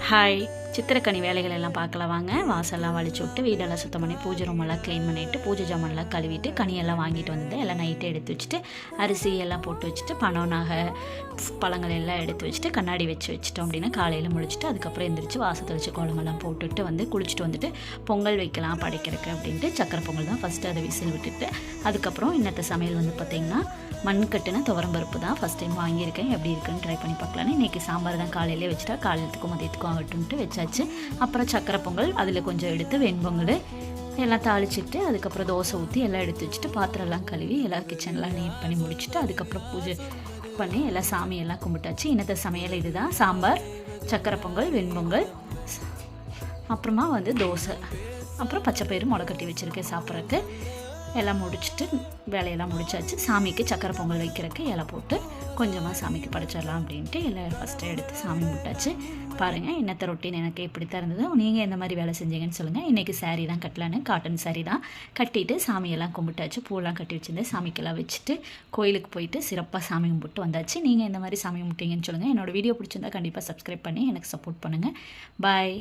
Hi, சித்திரக்கனி வேலைகள் எல்லாம் பார்க்கலாம் வாங்க. வாசல்லாம் வலிச்சு விட்டு வீடெல்லாம் சுத்தம் பண்ணி பூஜை ரூமெல்லாம் க்ளீன் பண்ணிவிட்டு பூஜை ஜாமான்லாம் கழுவிட்டு கனியெல்லாம் வாங்கிட்டு வந்து எல்லாம் நைட்டே எடுத்து வச்சுட்டு அரிசி எல்லாம் போட்டு வச்சுட்டு பணம் நகை பழங்கள் எல்லாம் எடுத்து வச்சுட்டு கண்ணாடி வச்சுட்டோம் அப்படின்னா காலையில் முழிச்சிட்டு அதுக்கப்புறம் எந்திரிச்சு வாசத்தை வச்சு கோலமெல்லாம் போட்டுட்டு வந்து குளிச்சுட்டு வந்துட்டு பொங்கல் வைக்கலாம் படைக்கிறதுக்கு அப்படின்ட்டு சக்கரை பொங்கல் தான் ஃபஸ்ட்டு அதை விசில் விட்டுட்டு அதுக்கப்புறம் இன்னத்த சமையல் வந்து பார்த்திங்கன்னா மண்கட்டின துவரம்பருப்பு தான் ஃபஸ்ட் டைம் வாங்கியிருக்கேன். எப்படி இருக்குன்னு ட்ரை பண்ணி பார்க்கலான்னு இன்றைக்கி சாம்பார் தான் காலையிலே வச்சுட்டா காலையிலத்துக்கும் மதியத்துக்கும் ஆகட்டும்ட்டு வச்சாச்சு. அப்புறம் சக்கரை பொங்கல் அதில் கொஞ்சம் எடுத்து வெண்பொங்கல் எல்லாம் தாளிச்சிட்டு அதுக்கப்புறம் தோசை ஊற்றி எல்லாம் எடுத்து வச்சுட்டு பாத்திரம்லாம் கழுவி எல்லாம் கிச்சன்லாம் நீட் பண்ணி முடிச்சுட்டு அதுக்கப்புறம் பூஜை பண்ணி எல்லாம் சாமியெல்லாம் கும்பிட்டாச்சு. இன்னத்த சமையல் இது தான் சாம்பார், சக்கரை பொங்கல், வெண்பொங்கல், அப்புறமா வந்து தோசை, அப்புறம் பச்சைப்பயிறு முளை கட்டி வச்சுருக்கேன் சாப்பிட்றதுக்கு. எல்லாம் முடிச்சுட்டு வேலையெல்லாம் முடிச்சாச்சு. சாமிக்கு சக்கரை பொங்கல் வைக்கிறதுக்கு இலை போட்டு கொஞ்சமாக சாமிக்கு படைச்சிடலாம் அப்படின்ட்டு எல்லாம் ஃபஸ்ட்டு எடுத்து சாமி முட்டாச்சு. பாருங்கள் இன்னத்த ரொட்டீன் எனக்கு எப்படி தான் இருந்தது. நீங்கள் எந்த மாதிரி வேலை செஞ்சீங்கன்னு சொல்லுங்கள். இன்றைக்கி சாரீ தான் கட்டலான்னு காட்டன் சாரீ தான் கட்டிட்டு சாமியெல்லாம் கும்பிட்டாச்சு. பூவெல்லாம் கட்டி வச்சுருந்தேன். சாமிக்கெல்லாம் வச்சுட்டு கோயிலுக்கு போயிட்டு சிறப்பாக சாமி கும்பிட்டு வந்தாச்சு. நீங்கள் எந்த மாதிரி சாமி கும்பிட்டீங்கன்னு சொல்லுங்கள். என்னோடய வீடியோ பிடிச்சிருந்தா கண்டிப்பாக சப்ஸ்கிரைப் பண்ணி எனக்கு சப்போர்ட் பண்ணுங்கள். பாய்.